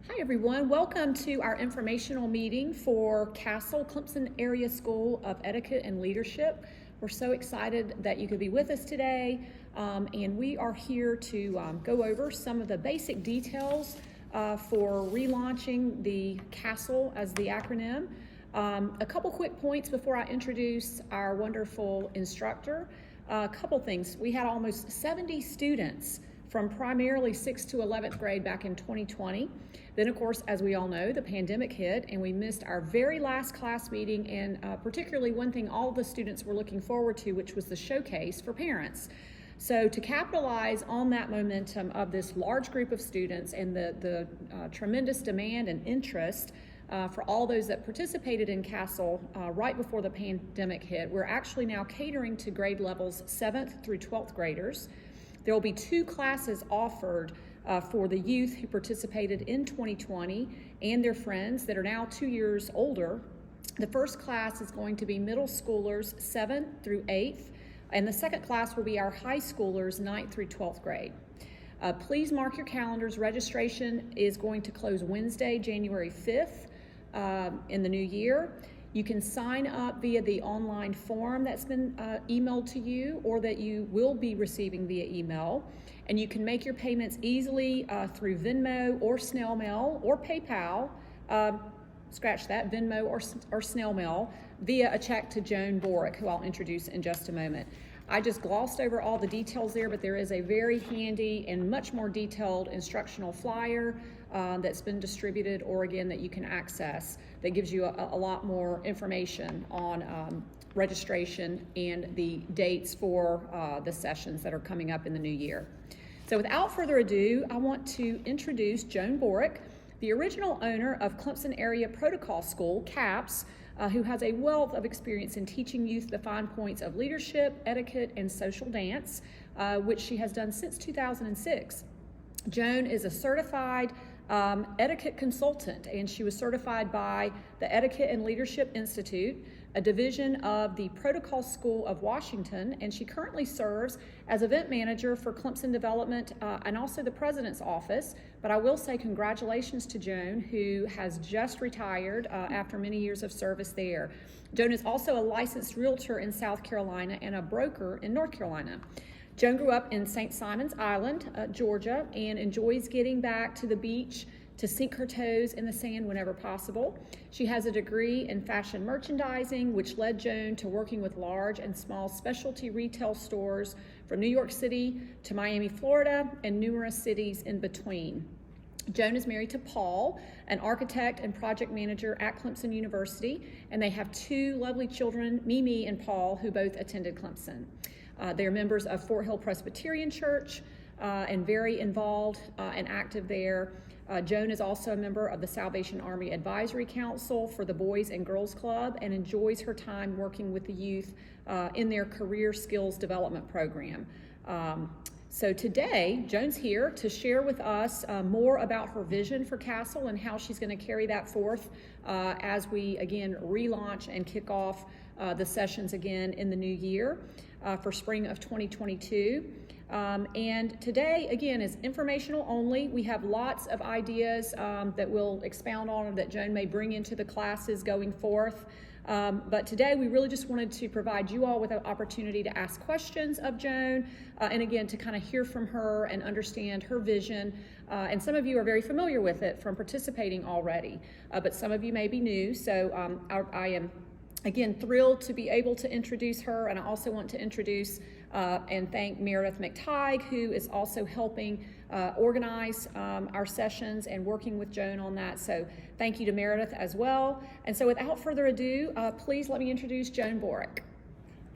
Hi everyone, welcome to our informational meeting for CASEL, Clemson Area School of Etiquette and Leadership. We're so excited that you could be with us today, and we are here to go over some of the basic details for relaunching the CASEL as the acronym. A couple quick points before I introduce our wonderful instructor. A couple things. We had almost 70 students from primarily 6th to 11th grade back in 2020. Then, of course, as we all know, the pandemic hit and we missed our very last class meeting, and particularly one thing all the students were looking forward to, which was the showcase for parents. So to capitalize on that momentum of this large group of students and the tremendous demand and interest for all those that participated in CASEL right before the pandemic hit, we're actually now catering to grade levels 7th through 12th graders. There will be 2 classes offered for the youth who participated in 2020 and their friends that are now 2 years older. The first class is going to be middle schoolers 7th through 8th, and the second class will be our high schoolers 9th through 12th grade. Please mark your calendars. Registration is going to close Wednesday, January 5th in the new year. You can sign up via the online form that's been emailed to you or that you will be receiving via email. And you can make your payments easily through Venmo or snail mail or PayPal, scratch that, Venmo or snail mail, via a check to Joan Borick, who I'll introduce in just a moment. I just glossed over all the details there, but there is a very handy and much more detailed instructional flyer that's been distributed, or again that you can access, that gives you a lot more information on registration and the dates for the sessions that are coming up in the new year. So without further ado, I want to introduce Joan Borick, the original owner of Clemson Area Protocol School, CAPS, who has a wealth of experience in teaching youth the fine points of leadership, etiquette, and social dance, which she has done since 2006. Joan is a certified etiquette consultant, and she was certified by the Etiquette and Leadership Institute, a division of the Protocol School of Washington, and she currently serves as event manager for Clemson Development and also the President's Office. But I will say congratulations to Joan, who has just retired after many years of service there. Joan is also a licensed realtor in South Carolina and a broker in North Carolina. Joan grew up in St. Simon's Island, Georgia, and enjoys getting back to the beach to sink her toes in the sand whenever possible. She has a degree in fashion merchandising, which led Joan to working with large and small specialty retail stores from New York City to Miami, Florida, and numerous cities in between. Joan is married to Paul, an architect and project manager at Clemson University, and they have 2 lovely children, Mimi and Paul, who both attended Clemson. They're members of Fort Hill Presbyterian Church and very involved and active there. Joan is also a member of the Salvation Army Advisory Council for the Boys and Girls Club and enjoys her time working with the youth in their career skills development program. So today, Joan's here to share with us more about her vision for CASEL and how she's going to carry that forth as we, again, relaunch and kick off the sessions again in the new year for spring of 2022. And today, again, is informational only. We have lots of ideas that we'll expound on, or that Joan may bring into the classes going forth. But today we really just wanted to provide you all with an opportunity to ask questions of Joan, and again, to kind of hear from her and understand her vision. And some of you are very familiar with it from participating already, but some of you may be new. So I am, again, thrilled to be able to introduce her, and I also want to introduce and thank Meredith McTighe, who is also helping organize our sessions and working with Joan on that. So thank you to Meredith as well. And so without further ado, please let me introduce Joan Borick.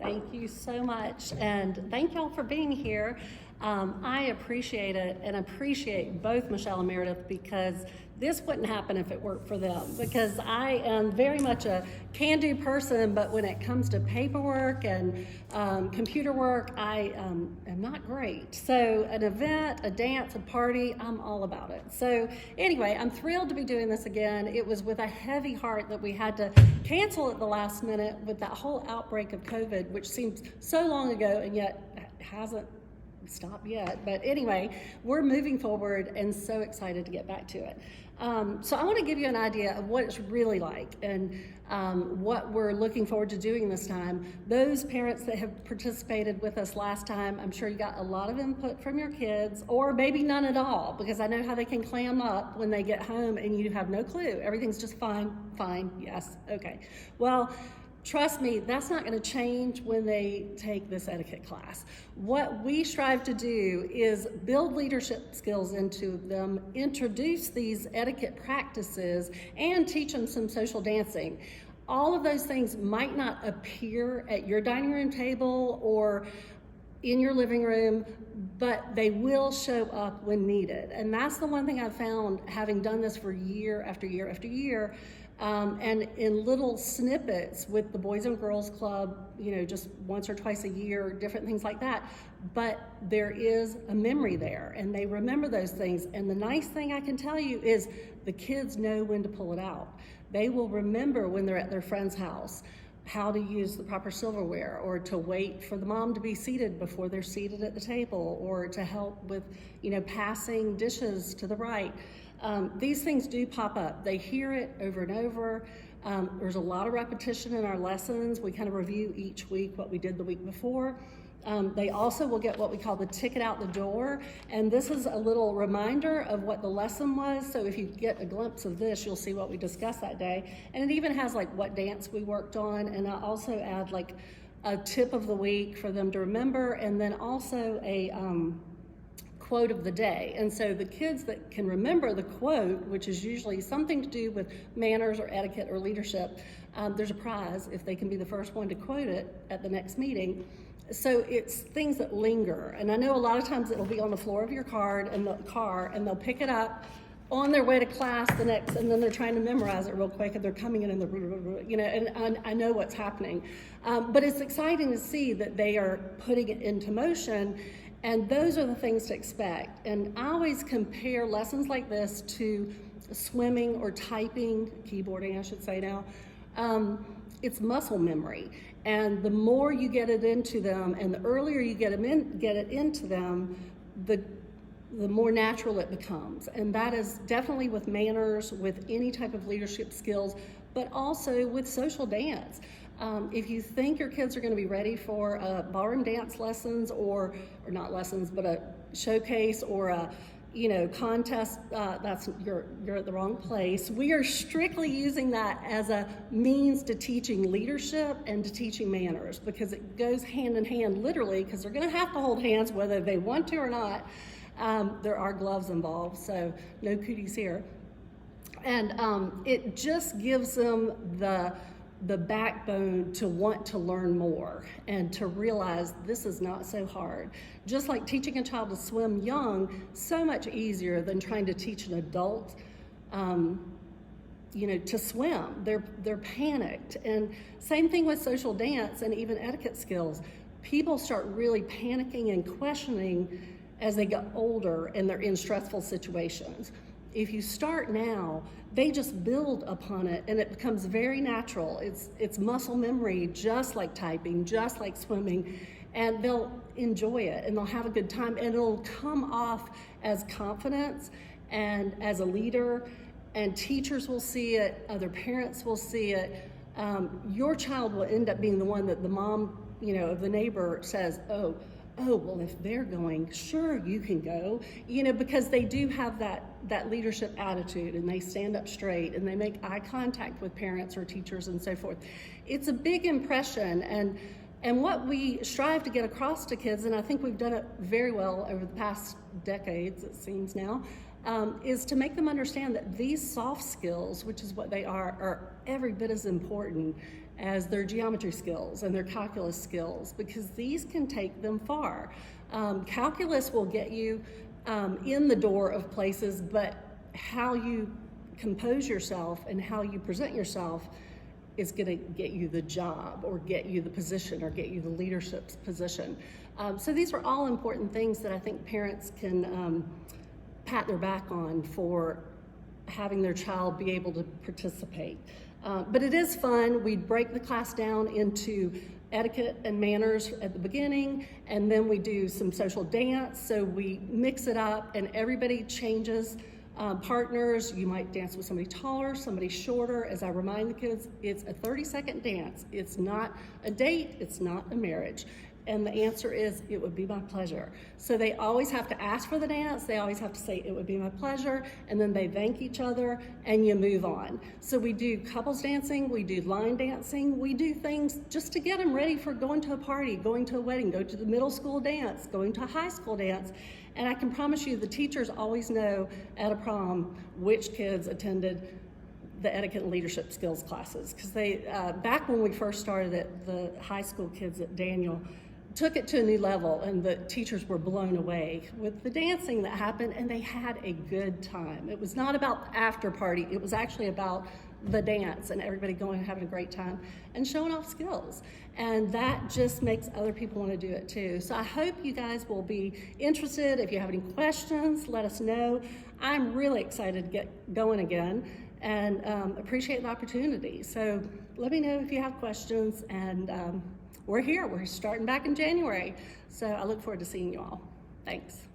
Thank you so much, and thank y'all for being here. I appreciate it, and appreciate both Michelle and Meredith, because this wouldn't happen if it weren't for them, because I am very much a can-do person, but when it comes to paperwork and computer work, I am not great. So an event, a dance, a party, I'm all about it. So anyway, I'm thrilled to be doing this again. It was with a heavy heart that we had to cancel at the last minute with that whole outbreak of COVID, which seems so long ago and yet hasn't stop yet. But anyway, we're moving forward and so excited to get back to it. So I want to give you an idea of what it's really like and what we're looking forward to doing this time. Those parents that have participated with us last time, I'm sure you got a lot of input from your kids, or maybe none at all, because I know how they can clam up when they get home and you have no clue. Everything's just fine, yes, okay. Well, trust me, that's not going to change when they take this etiquette class. What we strive to do is build leadership skills into them, introduce these etiquette practices, and teach them some social dancing. All of those things might not appear at your dining room table or in your living room, but they will show up when needed. And that's the one thing I've found, having done this for year after year after year, and in little snippets with the Boys and Girls Club, just once or twice a year, different things like that. But there is a memory there, and they remember those things. And the nice thing I can tell you is the kids know when to pull it out. They will remember when they're at their friend's house how to use the proper silverware, or to wait for the mom to be seated before they're seated at the table, or to help with, passing dishes to the right. These things do pop up. They hear it over and over. There's a lot of repetition in our lessons. We kind of review each week what we did the week before. They also will get what we call the ticket out the door, and this is a little reminder of what the lesson was. So if you get a glimpse of this, you'll see what we discussed that day. And it even has like what dance we worked on, and I also add like a tip of the week for them to remember, and then also a quote of the day. And so the kids that can remember the quote, which is usually something to do with manners or etiquette or leadership, there's a prize if they can be the first one to quote it at the next meeting. So it's things that linger. And I know a lot of times it'll be on the floor of your car, and they'll pick it up on their way to class and then they're trying to memorize it real quick, and they're coming in and I know what's happening. But it's exciting to see that they are putting it into motion. And those are the things to expect. And I always compare lessons like this to swimming or typing, keyboarding I should say now. It's muscle memory. And the more you get it into them, and the earlier you get it into them, the more natural it becomes. And that is definitely with manners, with any type of leadership skills, but also with social dance. If you think your kids are going to be ready for ballroom dance lessons, or not lessons, but a showcase or a contest, you're at the wrong place. We are strictly using that as a means to teaching leadership and to teaching manners, because it goes hand in hand, literally, because they're going to have to hold hands whether they want to or not. There are gloves involved, so no cooties here. And it just gives them the backbone to want to learn more and to realize this is not so hard. Just like teaching a child to swim young, so much easier than trying to teach an adult, to swim. They're panicked. And same thing with social dance and even etiquette skills. People start really panicking and questioning as they get older and they're in stressful situations. If you start now, they just build upon it, and it becomes very natural. It's muscle memory, just like typing, just like swimming, and they'll enjoy it, and they'll have a good time, and it'll come off as confidence and as a leader, and teachers will see it, other parents will see it. Your child will end up being the one that the mom, of the neighbor says, oh, well, if they're going, sure, you can go, because they do have that leadership attitude, and they stand up straight, and they make eye contact with parents or teachers and so forth. It's a big impression, and what we strive to get across to kids, and I think we've done it very well over the past decades, it seems now, is to make them understand that these soft skills, which is what they are every bit as important as their geometry skills and their calculus skills, because these can take them far. Calculus will get you in the door of places, but how you compose yourself and how you present yourself is going to get you the job, or get you the position, or get you the leadership position. So these are all important things that I think parents can pat their back on for having their child be able to participate. But it is fun. We break the class down into etiquette and manners at the beginning, and then we do some social dance. So we mix it up and everybody changes partners. You might dance with somebody taller, somebody shorter. As I remind the kids, it's a 30-second dance. It's not a date, it's not a marriage. And the answer is, it would be my pleasure. So they always have to ask for the dance, they always have to say, it would be my pleasure, and then they thank each other, and you move on. So we do couples dancing, we do line dancing, we do things just to get them ready for going to a party, going to a wedding, going to the middle school dance, going to a high school dance. And I can promise you, the teachers always know at a prom which kids attended the etiquette and leadership skills classes. Because they, back when we first started it, the high school kids at Daniel took it to a new level, and the teachers were blown away with the dancing that happened, and they had a good time. It was not about the after party, it was actually about the dance and everybody going and having a great time and showing off skills. And that just makes other people want to do it too. So I hope you guys will be interested. If you have any questions, let us know. I'm really excited to get going again and appreciate the opportunity. So let me know if you have questions, and we're here. We're starting back in January. So I look forward to seeing you all. Thanks.